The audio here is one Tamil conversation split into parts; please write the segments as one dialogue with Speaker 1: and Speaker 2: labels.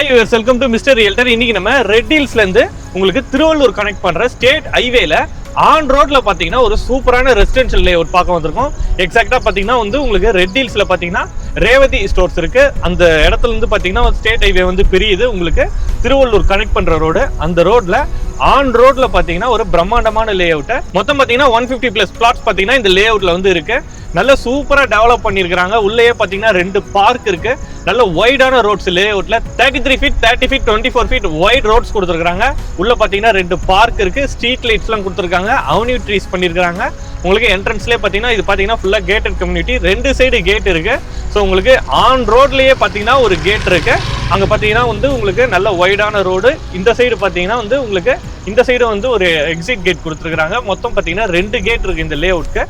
Speaker 1: Hi viewers, welcome to mister realtor. இன்னைக்கு நம்ம ரெட் ஹில்ஸ்ல இருந்து உங்களுக்கு திருவள்ளூர் கனெக்ட் பண்ற ஸ்டேட் ஹைவேல ஆன் ரோட்ல பாத்தீங்கன்னா ஒரு சூப்பரான ரெசிடென்ஷியல் லேஅவுட் பார்க்க வந்திருக்கோம். எக்ஸாக்டா பாத்தீங்கன்னா வந்து உங்களுக்கு ரெட் ஹில்ஸ்ல பாத்தீங்கன்னா ரேவதி ஸ்டோர்ஸ் இருக்கு. அந்த இடத்துல இருந்து பாத்தீங்கன்னா ஸ்டேட் ஹைவே வந்து பிரியுது. உங்களுக்கு திருவள்ளூர் கனெக்ட் பண்ற ரோடு, அந்த ரோட்ல ஆன் ரோட்ல பாத்தீங்கன்னா ஒரு பிரம்மாண்டமான லேஅவுட். மொத்தம் பாத்தீங்கன்னா 150+ பிளாட்ஸ் பாத்தீங்கன்னா இந்த லேஅவுட்ல வந்து இருக்கு. நல்ல சூப்பரா டெவலப் பண்ணிருக்காங்க. உள்ளேயே பாத்தீங்கன்னா 2 பார்க் இருக்கு. நல்ல வைடான ரோட்ஸ் லேஅவுட்ல 33 feet 30 feet 24 feet wide roads கொடுத்துருக்காங்க. உள்ள பாத்தீங்கன்னா 2 பார்க் இருக்கு. ஸ்ட்ரீட் லைட்ஸ் எல்லாம் கொடுத்துருக்காங்க. அவென்யூ ட்ரீஸ் பண்ணிருக்காங்க. உங்களுக்கு என்ட்ரன்ஸ்லேயே பாத்தீங்கன்னா இது பாத்தீங்கன்னா ஃபுல்லா கேட்டட் கம்யூனிட்டி. 2 சைடு கேட் இருக்கு. ஸோ உங்களுக்கு ஆன் ரோட்லயே பாத்தீங்கன்னா ஒரு கேட் இருக்கு. அங்க பாத்தீங்கன்னா வந்து உங்களுக்கு நல்ல வைடான ரோடு. இந்த சைடு பாத்தீங்கன்னா வந்து உங்களுக்கு இந்த சைடு வந்து ஒரு எக்ஸிட் கேட் கொடுத்துருக்காங்க. மொத்தம் பாத்தீங்கன்னா 2 கேட் இருக்கு இந்த லேஅவுட்க்கு.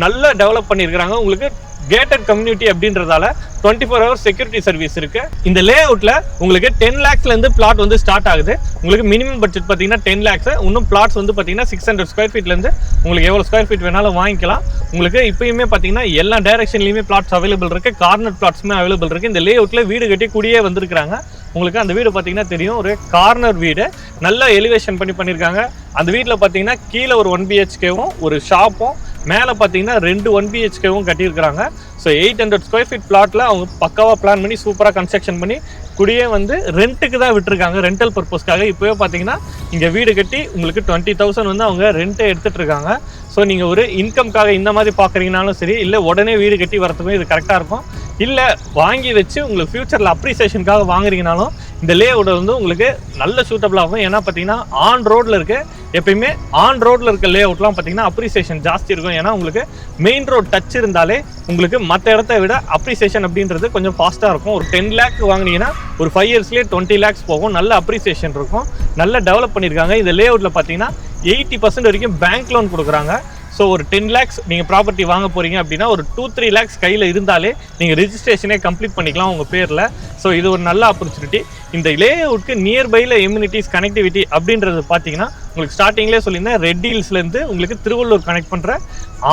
Speaker 1: நல்லா டெவலப் பண்ணியிருக்காங்க. உங்களுக்கு கேட்டட் கம்யூனிட்டி அப்படின்றதால 24 hours செக்யூரிட்டி சர்வீஸ் இருக்கு. இந்த லேஅவுட்ல உங்களுக்கு 10 lakhsல இருந்து பிளாட் வந்து ஸ்டார்ட் ஆகுது. உங்களுக்கு மினிமம் பட்ஜெட் பாத்தீங்கன்னா 10 lakhs. இன்னும் பிளாட்ஸ் வந்து பாத்தீங்கன்னா 600 ஸ்கொயர் ஃபீட்ல இருந்து உங்களுக்கு எவ்வளவு ஸ்கொயர் ஃபீட் வேணாலும் வாங்கிக்கலாம். உங்களுக்கு இப்பயுமே பாத்தீங்கன்னா எல்லா டைரக்ஷன்லயுமே பிளாட்ஸ் அவைலபிள் இருக்கு. கார்னர் பிளாட்ஸுமே அவைலபிள் இருக்கு. இந்த லேஅவுட்ல வீடு கட்டி கூடியே வந்திருக்காங்க. உங்களுக்கு அந்த வீடு பாத்தீங்கன்னா தெரியும், ஒரு கார்னர் வீடு. நல்லா எலிவேஷன் பண்ணிருக்காங்க. அந்த வீட்டில் பாத்தீங்கன்னா கீழே ஒரு 1 BHKவும் ஒரு ஷாப்பும், மேலே பார்த்தீங்கன்னா 2 1 BHKவும் கட்டியிருக்கிறாங்க. ஸோ 800 ஸ்கொயர் ஃபீட் பிளாட்டில் அவங்க பக்காவாக பிளான் பண்ணி சூப்பராக கன்ஸ்ட்ரக்ஷன் பண்ணி குடியே வந்து ரெண்ட்டுக்கு தான் விட்டுருக்காங்க, ரெண்டல் பர்பஸ்க்காக. இப்போவே பார்த்தீங்கன்னா இங்கே வீடு கட்டி உங்களுக்கு 20,000 வந்து அவங்க ரெண்ட்டை எடுத்துகிட்டு இருக்காங்க. ஸோ நீங்கள் ஒரு இன்கம்காக இந்த மாதிரி பார்க்குறீங்கனாலும் சரி, இல்லை உடனே வீடு கட்டி வரத்துக்கும் இது கரெக்டாக இருக்கும். இல்லை வாங்கி வச்சு உங்களுக்கு ஃபியூச்சரில் அப்ரிசியேஷனுக்காக வாங்குறீங்கனாலும் இந்த லேஅவுட் வந்து உங்களுக்கு நல்ல சூட்டபிள் ஆகும். ஏன்னா பார்த்தீங்கன்னா ஆன் ரோட்ல இருக்கு. எப்பயுமே ஆன் ரோட்ல இருக்க லேஅவுட்லாம் பார்த்தீங்கன்னா அப்ரிசியேஷன் ஜாஸ்தி இருக்கும். ஏன்னா உங்களுக்கு மெயின் ரோட் டச் இருந்தாலே உங்களுக்கு மற்ற இடத்த விட அப்ரிசியேஷன் அப்படின்றது கொஞ்சம் ஃபாஸ்ட்டாக இருக்கும். ஒரு 10 lakh வாங்கினீங்கன்னா ஒரு 5 yearsலேயே 20 lakhs போகும். நல்ல அப்ரிசியேஷன் இருக்கும். நல்லா டெவலப் பண்ணியிருக்காங்க. இந்த லேஅவுட்டில் பார்த்தீங்கன்னா 80% வரைக்கும் பேங்க் லோன் கொடுக்குறாங்க. ஸோ ஒரு 10 lakhs நீங்கள் ப்ராப்பர்ட்டி வாங்க போகிறீங்க அப்படின்னா ஒரு 2-3 lakhs கையில் இருந்தாலே நீங்கள் ரிஜிஸ்ட்ரேஷனே கம்ப்ளீட் பண்ணிக்கலாம் உங்கள் பேரில். ஸோ இது ஒரு நல்ல ஆப்பர்ச்சுனிட்டி. இந்த லேஅவுட்க்கு நியர்பையில் எம்யூனிட்டிஸ் கனெக்டிவிட்டி அப்படின்றது பார்த்தீங்கன்னா உங்களுக்கு ஸ்டார்டிங்லேயே சொல்லியிருந்தேன், ரெட் ஹில்ஸ்லேருந்து உங்களுக்கு திருவள்ளூர் கனெக்ட் பண்ணுற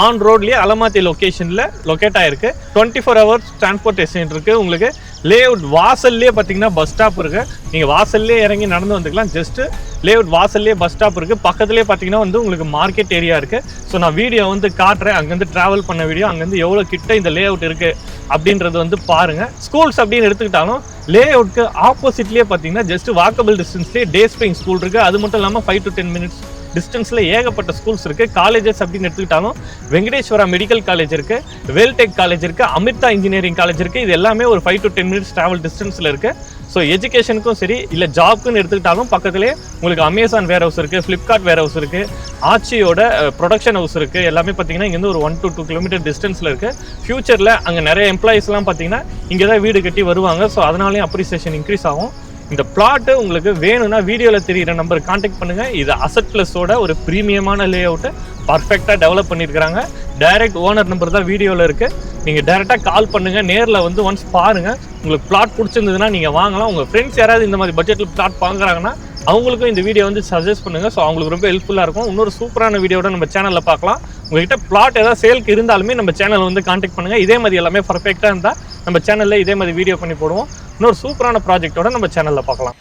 Speaker 1: ஆன் ரோட்லேயே அலமாத்தி லொக்கேஷனில் லொக்கேட் ஆகிருக்கு. 24 hours டிரான்ஸ்போர்ட்டேஷன் இருக்குது. உங்களுக்கு லேஅவுட் வாசல்லே பார்த்தீங்கன்னா பஸ் ஸ்டாப் இருக்குது. நீங்கள் வாசல்லே இறங்கி நடந்து வந்துக்கலாம். ஜஸ்ட்டு லேஅவுட் வாசல்லே பஸ் ஸ்டாப் இருக்குது. பக்கத்துலேயே பார்த்தீங்கன்னா வந்து உங்களுக்கு மார்க்கெட் ஏரியா இருக்குது. ஸோ நான் வீடியோ வந்து காட்டுறேன், அங்கேருந்து ட்ராவல் பண்ண வீடியோ, அங்கேருந்து எவ்வளோ கிட்ட இந்த லேஅவுட் இருக்குது அப்படின்றது வந்து பாருங்கள். ஸ்கூல்ஸ் அப்படின்னு எடுத்துக்கிட்டாலும் லேஅவுட்க்கு ஆப்போசிட்லேயே பார்த்தீங்கன்னா ஜஸ்ட் வாக்கபிள் டிஸ்டன்ஸ்லேயே டே ஸ்ப்ரிங் ஸ்கூல் இருக்குது. அது மட்டும் இல்லாமல் 5 to 10 minutes டிஸ்டன்ஸில் ஏகப்பட்ட ஸ்கூல்ஸ் இருக்குது. காலேஜஸ் அப்படின்னு எடுத்துக்கிட்டாலும் வெங்கடேஸ்வரா மெடிக்கல் காலேஜ் இருக்குது, வேல்டெக் காலேஜ் இருக்குது, அமிர்தா இன்ஜினியரிங் காலேஜ் இருக்குது. இது எல்லாமே ஒரு 5 to 10 minutes ட்ராவல் டிஸ்டன்ஸில் இருக்குது. ஸோ எஜுகேஷனுக்கும் சரி, இல்லை ஜாப்க்குன்னு எடுத்துக்கிட்டாலும் பக்கத்துலேயே உங்களுக்கு அமேசான் வேர் ஹவுஸ் இருக்குது, ஃப்ளிப்கார்ட் வேர் ஹவுஸ் இருக்குது, ஆச்சியோட ப்ரொடக்ஷன் ஹவுஸ் இருக்குது. எல்லாமே பார்த்தீங்கன்னா இங்கேருந்து ஒரு 1 to 2 kilometer டிஸ்டன்ஸில் இருக்குது. ஃபியூச்சரில் அங்கே நிறைய எம்ப்ளாயிஸ்லாம் பார்த்தீங்கன்னா இங்கே தான் வீடு கட்டி வருவாங்க. ஸோ அதனாலேயும் அப்ரிசியேஷன் இன்க்ரீஸ் ஆகும். இந்த பிளாட்டு உங்களுக்கு வேணும்னா வீடியோவில் தெரிகிற நம்பருக்கு கான்டாக்ட் பண்ணுங்கள். இது அசட் ப்ளஸோட ஒரு ப்ரீமியமான லேஅவுட்டு பர்ஃபெக்டாக டெவலப் பண்ணியிருக்கிறாங்க. டைரக்ட் ஓனர் நம்பர் தான் வீடியோவில் இருக்குது. நீங்கள் டைரெக்டாக கால் பண்ணுங்கள், நேரில் வந்து ஒன்ஸ் பாருங்கள். உங்களுக்கு பிளாட் பிடிச்சிருந்ததுன்னா நீங்கள் வாங்கலாம். உங்கள் ஃப்ரெண்ட்ஸ் யாராவது இந்த மாதிரி பட்ஜெட்டில் பிளாட் வாங்குறாங்கன்னா அவங்களுக்கும் இந்த வீடியோ வந்து சஜஸ்ட் பண்ணுங்கள். ஸோ அவங்களுக்கு ரொம்ப ஹெல்ப்ஃபுல்லாக இருக்கும். இன்னொரு சூப்பரான வீடியோட நம்ம சேனலில் பார்க்கலாம். உங்கள்கிட்ட பிளாட் ஏதாவது சேலுக்கு இருந்தாலுமே நம்ம சேனல் வந்து கான்டாக்ட் பண்ணுங்கள். இதே மாதிரி எல்லாமே பர்ஃபெக்டாக இருந்தால் நம்ம சேனலில் இதே மாதிரி வீடியோ பண்ணி போடுவோம். இன்னொரு சூப்பரான ப்ராஜெக்டோட நம்ம சேனலில் பார்க்கலாம்.